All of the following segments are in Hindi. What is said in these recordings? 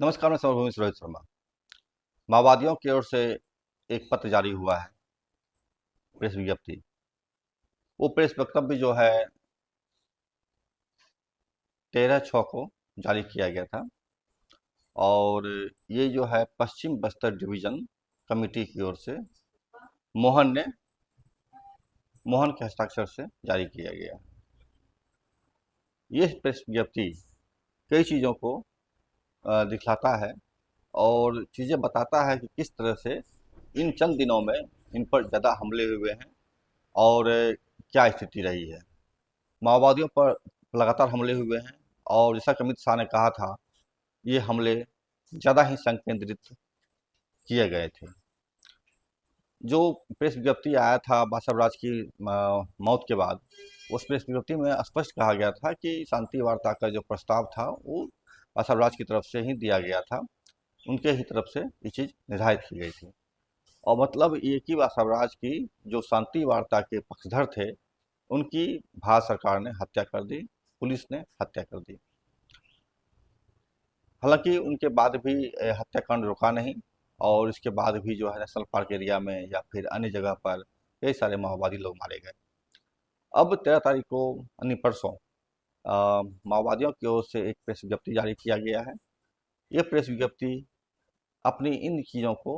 नमस्कार, मैं सर्वभूमि रोहित शर्मा। माओवादियों की ओर से एक पत्र जारी हुआ है, प्रेस विज्ञप्ति। वो प्रेस वक्तव्य जो है 13/6 को जारी किया गया था और ये जो है पश्चिम बस्तर डिवीजन कमेटी की ओर से मोहन ने मोहन के हस्ताक्षर से जारी किया गया। ये प्रेस विज्ञप्ति कई चीज़ों को दिखलाता है और चीज़ें बताता है कि किस तरह से इन चंद दिनों में इन पर ज़्यादा हमले हुए हैं और क्या स्थिति रही है। माओवादियों पर लगातार हमले हुए हैं और जैसा कि अमित शाह ने कहा था, ये हमले ज़्यादा ही संकेंद्रित किए गए थे। जो प्रेस विज्ञप्ति आया था बासव राज की मौत के बाद, उस प्रेस विज्ञप्ति में स्पष्ट कहा गया था कि शांति वार्ता का जो प्रस्ताव था वो बासव राज की तरफ से ही दिया गया था। उनके ही तरफ से ये चीज़ निर्धारित की गई थी और मतलब ये कि बासव राज की जो शांति वार्ता के पक्षधर थे, उनकी भारत सरकार ने हत्या कर दी, पुलिस ने हत्या कर दी। हालांकि उनके बाद भी हत्याकांड रुका नहीं और इसके बाद भी जो है नेशनल पार्क एरिया में या फिर अन्य जगह पर कई सारे माओवादी लोग मारे गए। अब 13 तारीख को यानी परसों माओवादियों की ओर से एक प्रेस विज्ञप्ति जारी किया गया है। ये प्रेस विज्ञप्ति अपनी इन चीज़ों को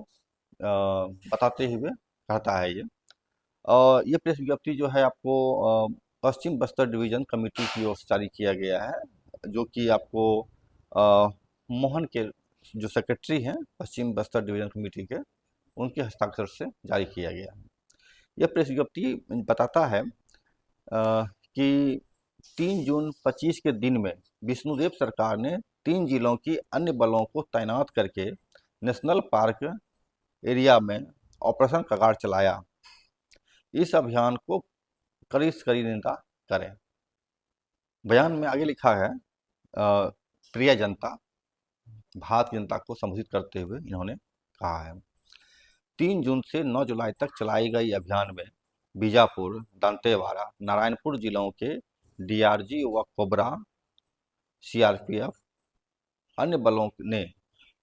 बताते हुए कहता है ये प्रेस विज्ञप्ति जो है आपको पश्चिम बस्तर डिवीजन कमेटी की ओर से जारी किया गया है, जो कि आपको अ, मोहन के जो सेक्रेटरी हैं पश्चिम बस्तर डिवीजन कमेटी के, उनके हस्ताक्षर से जारी किया गया है। यह प्रेस विज्ञप्ति बताता है कि 3 जून 25 के दिन में विष्णुदेव सरकार ने 3 जिलों की अन्य बलों को तैनात करके नेशनल पार्क एरिया में ऑपरेशन कगार चलाया। इस अभियान को कड़ी से कड़ी निंदा करें। बयान में आगे लिखा है, प्रिय जनता, भारत जनता को संबोधित करते हुए इन्होंने कहा है, 3 जून से 9 जुलाई तक चलाई गई अभियान में बीजापुर, दंतेवाड़ा, नारायणपुर जिलों के डीआरजी व कोबरा, सीआरपीएफ, अन्य बलों ने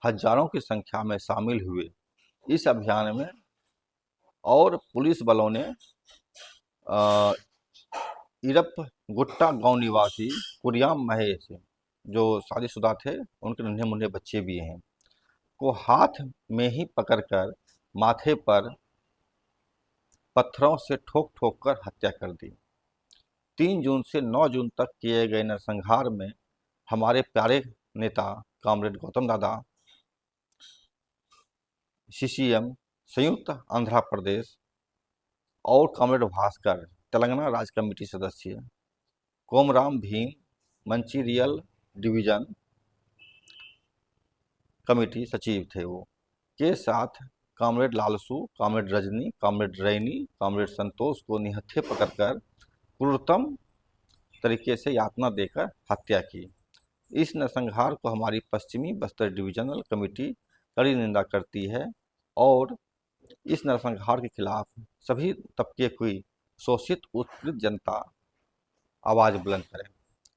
हजारों की संख्या में शामिल हुए। इस अभियान में और पुलिस बलों ने इरप गुट्टा गांव निवासी कुरियाम महेश, जो शादीशुदा थे, उनके नन्हे मुन्ने बच्चे भी हैं, को हाथ में ही पकड़कर माथे पर पत्थरों से ठोक ठोक कर हत्या कर दी। 3 जून से 9 जून तक किए गए नरसंहार में हमारे प्यारे नेता कॉमरेड गौतम दादा, सीसीएम संयुक्त आंध्र प्रदेश, और कॉमरेड भास्कर तेलंगाना राज्य कमेटी सदस्य, कोमराम भीम मंचीरियल डिवीजन कमेटी सचिव थे वो, के साथ कॉमरेड लालसू, कॉमरेड रजनी, कॉमरेड रैनी, कॉमरेड संतोष को निहत्थे पकड़कर क्रूरतम तरीके से यातना देकर हत्या की। इस नरसंहार को हमारी पश्चिमी बस्तर डिविजनल कमेटी कड़ी निंदा करती है और इस नरसंहार के खिलाफ सभी तबके की शोषित उत्पीड़ित जनता आवाज बुलंद करें।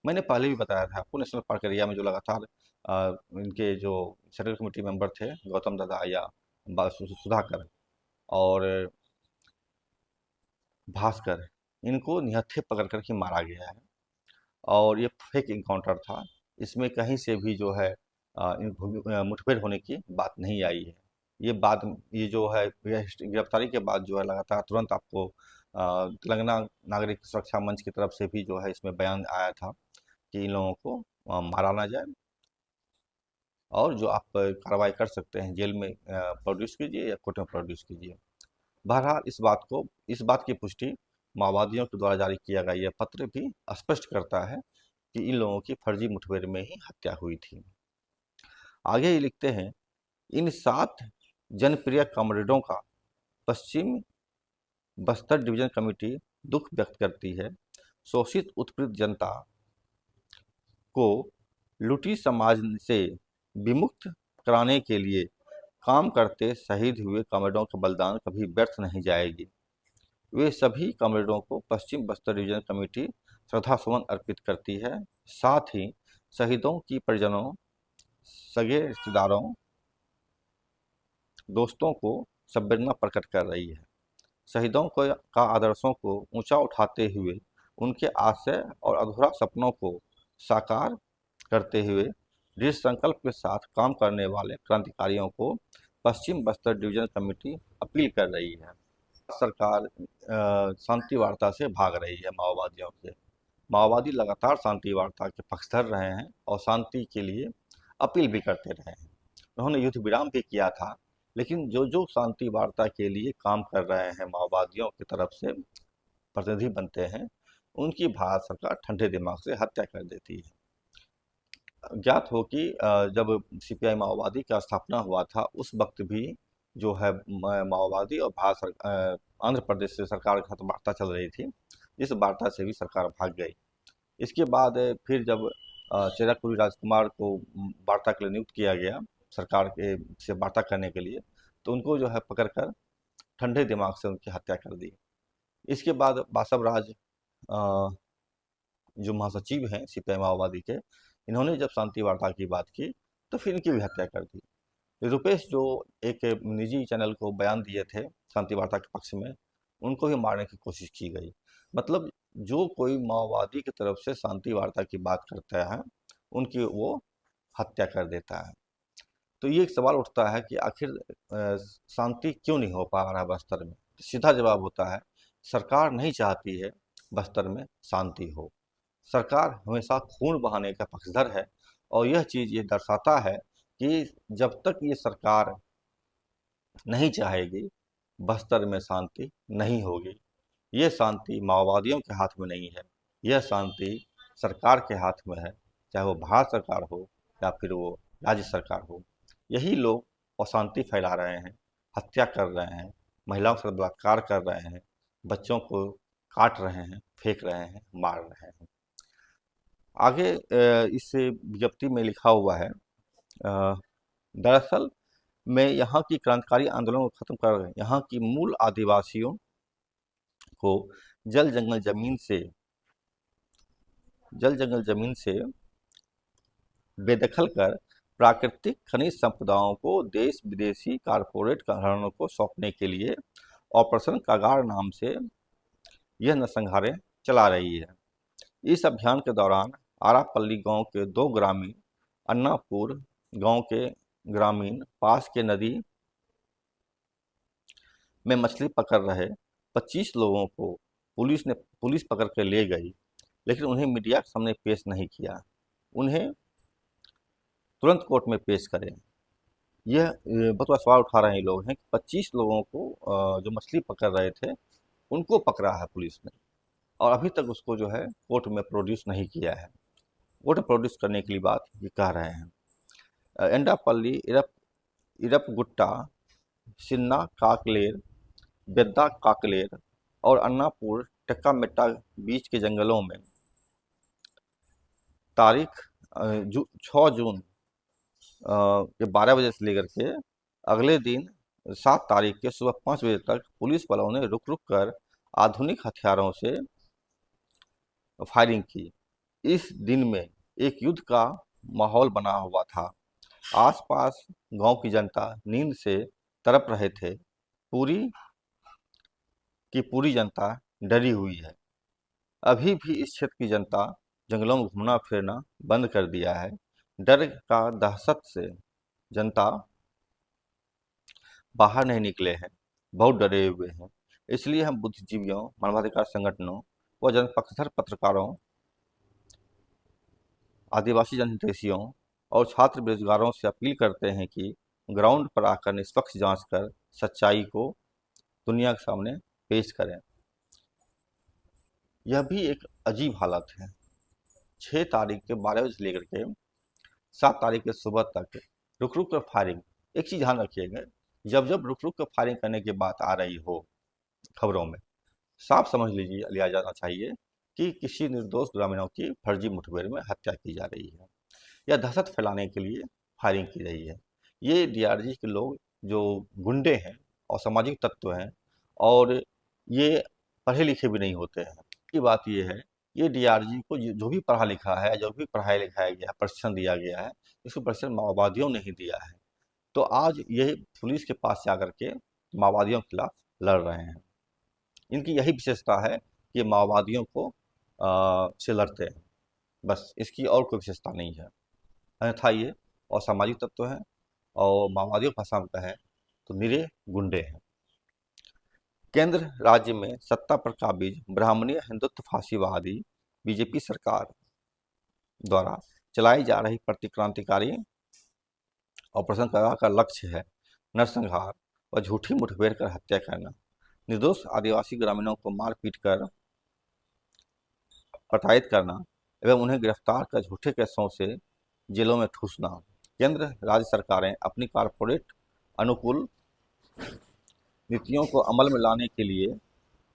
मैंने पहले भी बताया था आपको, नेशनल पार्क एरिया में जो लगातार इनके जो सेंट्रल कमेटी मेंबर थे, गौतम दादा या सुधाकर और भास्कर, इनको निहत्थे पकड़ कर के मारा गया है और ये फेक इनकाउंटर था। इसमें कहीं से भी जो है मुठभेड़ होने की बात नहीं आई है। ये जो है गिरफ्तारी के बाद जो है लगातार तुरंत आपको तेलंगाना नागरिक सुरक्षा मंच की तरफ से भी जो है इसमें बयान आया था कि इन लोगों को मारा ना जाए और जो आप कार्रवाई कर सकते हैं जेल में प्रोड्यूस कीजिए या कोर्ट में प्रोड्यूस कीजिए। बहरहाल इस बात की पुष्टि माओवादियों के द्वारा जारी किया गया यह पत्र भी स्पष्ट करता है कि इन लोगों की फर्जी मुठभेड़ में ही हत्या हुई थी। आगे ये लिखते हैं, इन 7 जनप्रिय कॉमरेडों का पश्चिम बस्तर डिवीजन कमेटी दुख व्यक्त करती है। शोषित उत्पीड़ित जनता को लूटी समाज से विमुक्त कराने के लिए काम करते शहीद हुए कॉमरेडों का बलिदान कभी व्यर्थ नहीं जाएगी। वे सभी कॉमरेडों को पश्चिम बस्तर डिवीजन कमेटी श्रद्धासुमन अर्पित करती है। साथ ही शहीदों की परिजनों सगे रिश्तेदारों, दोस्तों को संवेदना प्रकट कर रही है। शहीदों को का आदर्शों को ऊंचा उठाते हुए उनके आशय और अधूरा सपनों को साकार करते हुए दृढ़ संकल्प के साथ काम करने वाले क्रांतिकारियों को पश्चिम बस्तर डिवीजन कमेटी अपील कर रही है। सरकार शांति वार्ता से भाग रही है माओवादियों से। माओवादी लगातार शांति वार्ता के पक्षधर रहे हैं और शांति के लिए अपील भी करते रहे हैं। उन्होंने युद्ध विराम भी किया था, लेकिन जो जो शांति वार्ता के लिए काम कर रहे हैं माओवादियों की तरफ से प्रतिनिधि बनते हैं, उनकी भारत सरकार ठंडे दिमाग से हत्या कर देती है। ज्ञात हो कि जब सीपीआई माओवादी का स्थापना हुआ था, उस वक्त भी जो है माओवादी और आंध्र प्रदेश से सरकार के साथ वार्ता चल रही थी। इस वार्ता से भी सरकार भाग गई। इसके बाद फिर जब चिराग राजकुमार को वार्ता के लिए नियुक्त किया गया सरकार के से वार्ता करने के लिए, तो उनको जो है पकड़कर ठंडे दिमाग से उनकी हत्या कर दी। इसके बाद बासव राज जो महासचिव हैं सीपीआई माओवादी के, इन्होंने जब शांति वार्ता की बात की तो फिर इनकी भी हत्या कर दी। रुपेश जो एक निजी चैनल को बयान दिए थे शांति वार्ता के पक्ष में, उनको भी मारने की कोशिश की गई। मतलब जो कोई माओवादी की तरफ से शांति वार्ता की बात करता है, उनकी वो हत्या कर देता है। तो ये एक सवाल उठता है कि आखिर शांति क्यों नहीं हो पा रहा है बस्तर में। सीधा जवाब होता है, सरकार नहीं चाहती है बस्तर में शांति हो। सरकार हमेशा खून बहाने का पक्षधर है और यह चीज़ ये दर्शाता है कि जब तक ये सरकार नहीं चाहेगी, बस्तर में शांति नहीं होगी। ये शांति माओवादियों के हाथ में नहीं है, यह शांति सरकार के हाथ में है, चाहे वो भारत सरकार हो या फिर वो राज्य सरकार हो। यही लोग अशांति फैला रहे हैं, हत्या कर रहे हैं, महिलाओं से बलात्कार कर रहे हैं, बच्चों को काट रहे हैं, फेंक रहे हैं, मार रहे हैं। आगे इस विज्ञप्ति में लिखा हुआ है, दरअसल मैं यहाँ की क्रांतिकारी आंदोलन को खत्म कर यहाँ की मूल आदिवासियों को जल जंगल जमीन से बेदखल कर प्राकृतिक खनिज संपदाओं को देश विदेशी कारपोरेट घरानों को सौंपने के लिए ऑपरेशन कागार नाम से यह नरसंहारें चला रही है। इस अभियान के दौरान आरापल्ली गांव के 2 ग्रामीण, अन्नापुर गांव के ग्रामीण पास के नदी में मछली पकड़ रहे 25 लोगों को पुलिस पकड़ कर ले गई, लेकिन उन्हें मीडिया के सामने पेश नहीं किया। उन्हें तुरंत कोर्ट में पेश करें। यह बहुत बड़ा सवाल उठा रहे हैं लोग हैं कि 25 लोगों को जो मछली पकड़ रहे थे, उनको पकड़ा है पुलिस ने और अभी तक उसको जो है कोर्ट में प्रोड्यूस नहीं किया है। कोर्ट में प्रोड्यूस करने के लिए बात ये कह रहे हैं। एंडापल्ली, इरपगुट्टा, सिन्ना काकलेर, बेद्दा काकलेर और अन्नापुर टक्का मेट्टा बीच के जंगलों में तारीख 6 जून के 12 बजे से लेकर के अगले दिन 7 तारीख के सुबह 5 बजे तक पुलिस वालों ने रुक रुक कर आधुनिक हथियारों से फायरिंग की। इस दिन में एक युद्ध का माहौल बना हुआ था। आसपास गांव की जनता नींद से तड़प रहे थे। पूरी जनता डरी हुई है। अभी भी इस क्षेत्र की जनता जंगलों में घूमना फिरना बंद कर दिया है। डर का दहशत से जनता बाहर नहीं निकले हैं, बहुत डरे हुए हैं। इसलिए हम बुद्धिजीवियों, मानवाधिकार संगठनों व जनपक्षधर पत्रकारों, आदिवासी जनहितैषियों और छात्र बेरोजगारों से अपील करते हैं कि ग्राउंड पर आकर निष्पक्ष जांच कर सच्चाई को दुनिया के सामने पेश करें। यह भी एक अजीब हालत है। 6 तारीख के 12 बजे से लेकर के 7 तारीख के सुबह तक रुक रुक कर फायरिंग। एक चीज़ ध्यान रखिएगा, जब जब रुक रुक कर फायरिंग करने की बात आ रही हो खबरों में, साफ समझ लिया जाना चाहिए कि किसी निर्दोष ग्रामीणों की फर्जी मुठभेड़ में हत्या की जा रही है या दहशत फैलाने के लिए फायरिंग की रही है। ये डीआरजी के लोग जो गुंडे हैं और सामाजिक तत्व हैं और ये पढ़े लिखे भी नहीं होते हैं। की बात ये है ये डीआरजी को जो भी पढ़ा लिखा है, जो भी पढ़ाया लिखाया गया है, प्रशिक्षण दिया गया है, इसको प्रशिक्षण माओवादियों ने ही दिया है। तो आज ये पुलिस के पास जाकर के माओवादियों के खिलाफ लड़ रहे हैं। इनकी यही विशेषता है कि माओवादियों को से लड़ते हैं, बस इसकी और कोई विशेषता नहीं है। अन्यथा ये असामाजिक तत्व है और माओवादियों की भाषा में कहें तो निरे गुंडे हैं। केंद्र राज्य में सत्ता पर काबिज ब्राह्मणीय हिंदुत्व फासीवादी बीजेपी सरकार द्वारा चलाई जा रही प्रतिक्रांतिकारी ऑपरेशन का लक्ष्य है नरसंहार और झूठी मुठभेड़ कर हत्या करना, निर्दोष आदिवासी ग्रामीणों को मार पीट कर प्रताड़ित करना एवं उन्हें गिरफ्तार कर झूठे केसों से जेलों में ठूसना। केंद्र राज्य सरकारें अपनी कारपोरेट अनुकूल नीतियों को अमल में लाने के लिए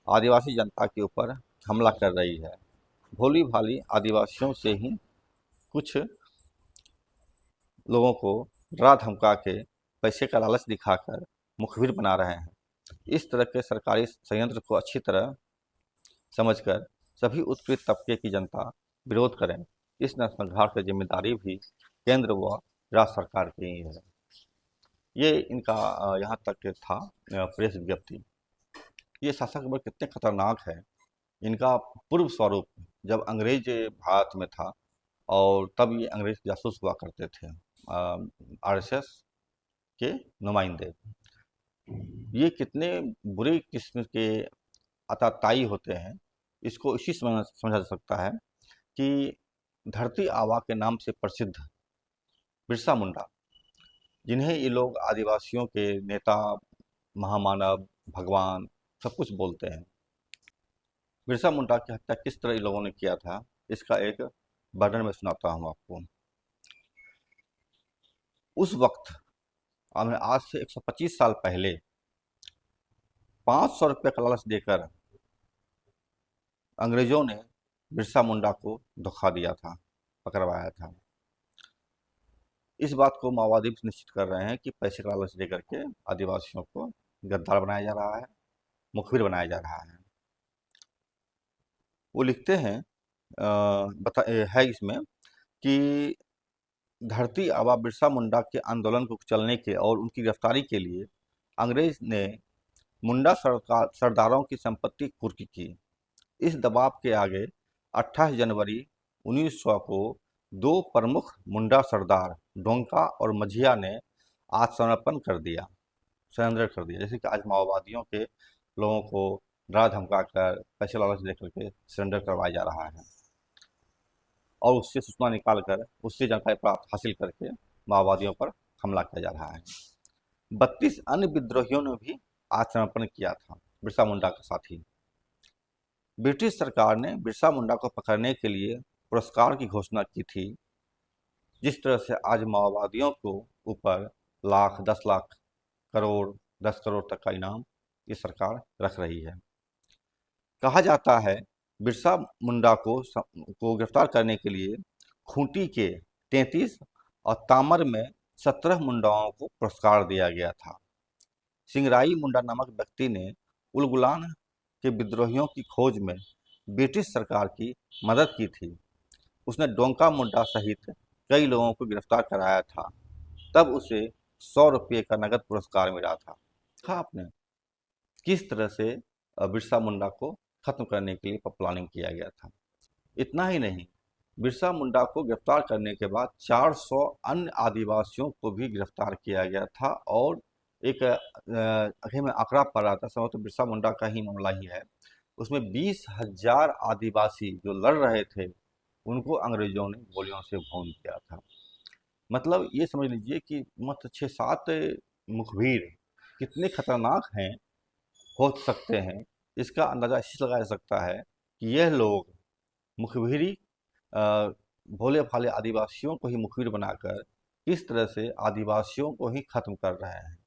आदिवासी जनता के ऊपर हमला कर रही है। भोली भाली आदिवासियों से ही कुछ लोगों को डरा धमका के पैसे का लालच दिखाकर मुखबिर बना रहे हैं। इस तरह के सरकारी संयंत्र को अच्छी तरह समझकर सभी उत्पीड़ित तबके की जनता विरोध करें। इस नरसंहार की जिम्मेदारी भी केंद्र व राज्य सरकार की ही है। ये इनका यहाँ तक था प्रेस विज्ञप्ति। ये शासक वर्ग कितने खतरनाक है। इनका पूर्व स्वरूप जब अंग्रेज भारत में था और तब ये अंग्रेज जासूस हुआ करते थे, आरएसएस के नुमाइंदे। ये कितने बुरे किस्म के आताताई होते हैं, इसको इसी समझा जा सकता है कि धरती आबा के नाम से प्रसिद्ध बिरसा मुंडा, जिन्हें ये लोग आदिवासियों के नेता, महामानव, भगवान सब कुछ बोलते हैं। बिरसा मुंडा की हत्या किस तरह इन लोगों ने किया था, इसका एक वर्णन मैं सुनाता हूँ आपको। उस वक्त आज से 125 साल पहले 500 रुपये का लालच देकर अंग्रेजों ने बिरसा मुंडा को धोखा दिया था, पकड़वाया था। इस बात को माओवादी भी निश्चित कर रहे हैं कि पैसे का लालच देकर के आदिवासियों को गद्दार बनाया जा रहा है, मुखबिर बनाया जा रहा है। वो लिखते हैं है इसमें कि धरती आबा बिरसा मुंडा के आंदोलन को चलने के और उनकी गिरफ्तारी के लिए अंग्रेज ने मुंडा सरदारों की संपत्ति कुर्की की। इस दबाव के आगे 28 जनवरी 1900 को दो प्रमुख मुंडा सरदार डोंका और मझिया ने आत्मसमर्पण कर दिया, सरेंडर कर दिया। जैसे कि आज माओवादियों के लोगों को डरा धमका कर पैसे लालच देकर के सरेंडर करवाया जा रहा है और उससे सूचना निकाल कर उससे जानकारी प्राप्त हासिल करके माओवादियों पर हमला किया जा रहा है। 32 अन्य विद्रोहियों ने भी आत्मसमर्पण किया था बिरसा मुंडा के साथी। ब्रिटिश सरकार ने बिरसा मुंडा को पकड़ने के लिए पुरस्कार की घोषणा की थी। जिस तरह से आज माओवादियों को ऊपर लाख, 10 लाख, करोड़, 10 करोड़ तक का इनाम ये सरकार रख रही है। कहा जाता है बिरसा मुंडा को गिरफ्तार करने के लिए खूंटी के 33 और तामर में 17 मुंडाओं को पुरस्कार दिया गया था। सिंगराई मुंडा नामक व्यक्ति ने उलगुलान के विद्रोहियों की खोज में ब्रिटिश सरकार की मदद की थी। उसने डोंका मुंडा सहित कई लोगों को गिरफ्तार कराया था। तब उसे 100 रुपये का नगद पुरस्कार मिला था। देखा आपने किस तरह से बिरसा मुंडा को खत्म करने के लिए प्लानिंग किया गया था। इतना ही नहीं, बिरसा मुंडा को गिरफ्तार करने के बाद 400 अन्य आदिवासियों को भी गिरफ्तार किया गया था और एक अभी मैं आंकड़ा पढ़ रहा था, समझ तो बिरसा मुंडा का ही मामला ही है, उसमें 20,000 आदिवासी जो लड़ रहे थे उनको अंग्रेजों ने गोलियों से भून दिया था। मतलब ये समझ लीजिए कि मत 6-7 मुखबिर कितने खतरनाक हैं, हो सकते हैं, इसका अंदाज़ा इससे लगाया जा सकता है कि यह लोग मुखबिरी भोले भाले आदिवासियों को ही मुखबिर बनाकर किस तरह से आदिवासियों को ही खत्म कर रहे हैं।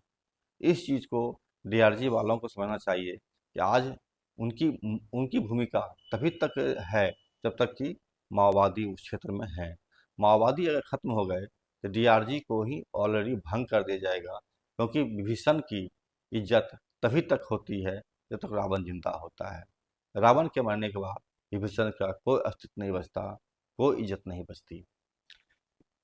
इस चीज़ को डीआरजी वालों को समझना चाहिए कि आज उनकी उनकी भूमिका तभी तक है जब तक कि माओवादी उस क्षेत्र में है। माओवादी अगर खत्म हो गए तो डीआरजी को ही ऑलरेडी भंग कर दिया जाएगा, क्योंकि विभीषण की इज्जत तभी तक होती है जब तक रावण जिंदा होता है। रावण के मरने के बाद विभीषण का कोई अस्तित्व नहीं बचता, कोई इज्जत नहीं बचती।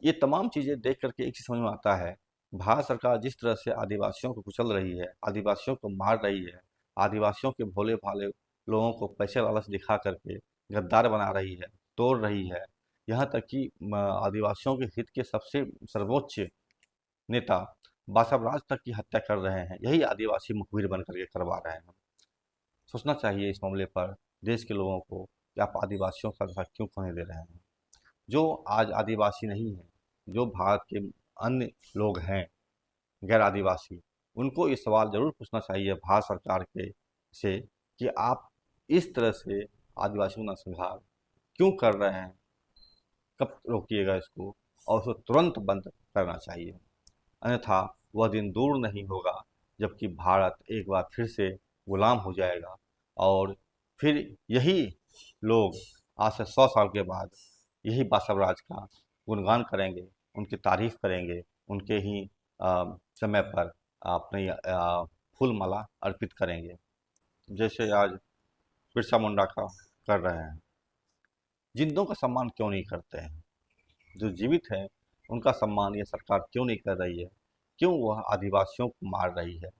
ये तमाम चीज़ें देख करके एक चीज़ समझ में आता है, भारत सरकार जिस तरह से आदिवासियों को कुचल रही है, आदिवासियों को मार रही है, आदिवासियों के भोले भाले लोगों को पैसे लालच दिखा करके गद्दार बना रही है, तोड़ रही है, यहाँ तक कि आदिवासियों के हित के सबसे सर्वोच्च नेता बासव राज तक की हत्या कर रहे हैं, यही आदिवासी मुखबिर बन करके करवा रहे हैं। सोचना चाहिए इस मामले पर देश के लोगों को कि आप आदिवासियों का साथ क्यों खोने दे रहे हैं। जो आज आदिवासी नहीं है, जो भारत के अन्य लोग हैं गैर आदिवासी, उनको ये सवाल जरूर पूछना चाहिए भारत सरकार के से कि आप इस तरह से आदिवासियों का नरसंहार क्यों कर रहे हैं, कब रोकिएगा इसको, और उसको तुरंत बंद करना चाहिए। अन्यथा वह दिन दूर नहीं होगा जबकि भारत एक बार फिर से गुलाम हो जाएगा, और फिर यही लोग आज से 100 साल के बाद यही बासव राज का गुणगान करेंगे, उनकी तारीफ करेंगे, उनके ही समय पर अपनी फूल माला अर्पित करेंगे, जैसे आज बिरसा मुंडा का कर रहे हैं। जिंदों का सम्मान क्यों नहीं करते हैं? जो जीवित हैं उनका सम्मान ये सरकार क्यों नहीं कर रही है? क्यों वह आदिवासियों को मार रही है?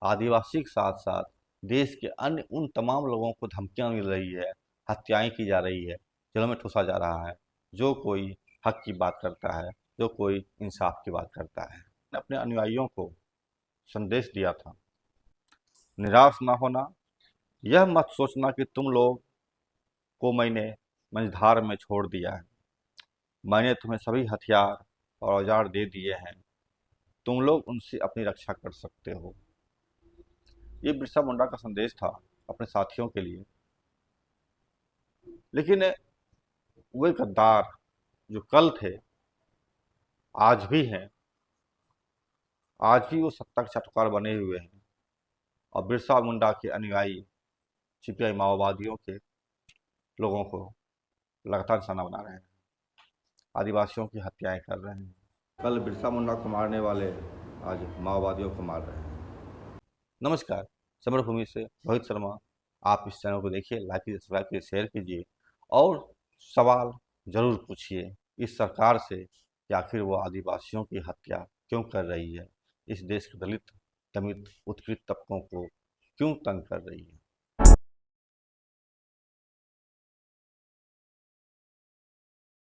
आदिवासी के साथ साथ देश के अन्य उन तमाम लोगों को धमकियां मिल रही है, हत्याएं की जा रही है, जेलों में ठूसा जा रहा है, जो कोई हक की बात करता है, जो कोई इंसाफ की बात करता है। अपने अनुयायियों को संदेश दिया था, निराश ना होना, यह मत सोचना कि तुम लोग को मैंने मझधार में छोड़ दिया है। मैंने तुम्हें सभी हथियार और औजार दे दिए हैं, तुम लोग उनसे अपनी रक्षा कर सकते हो। ये बिरसा मुंडा का संदेश था अपने साथियों के लिए। लेकिन वे गद्दार जो कल थे, आज भी हैं, आज भी वो सत्ता के चाटुकार बने हुए हैं, और बिरसा मुंडा के अनुयायी सीपीआई माओवादियों के लोगों को लगातार निशाना बना रहे हैं, आदिवासियों की हत्याएं कर रहे हैं। कल बिरसा मुंडा को मारने वाले आज माओवादियों को मार रहे हैं। नमस्कार, समरभूमि से रोहित शर्मा। आप इस चैनल को देखिए, लाइक कीजिए, सब्सक्राइब कीजिए, शेयर कीजिए, और सवाल जरूर पूछिए इस सरकार से कि आखिर वो आदिवासियों की हत्या क्यों कर रही है, इस देश के दलित, दमित, उत्पीड़ित तबकों को क्यों तंग कर रही है।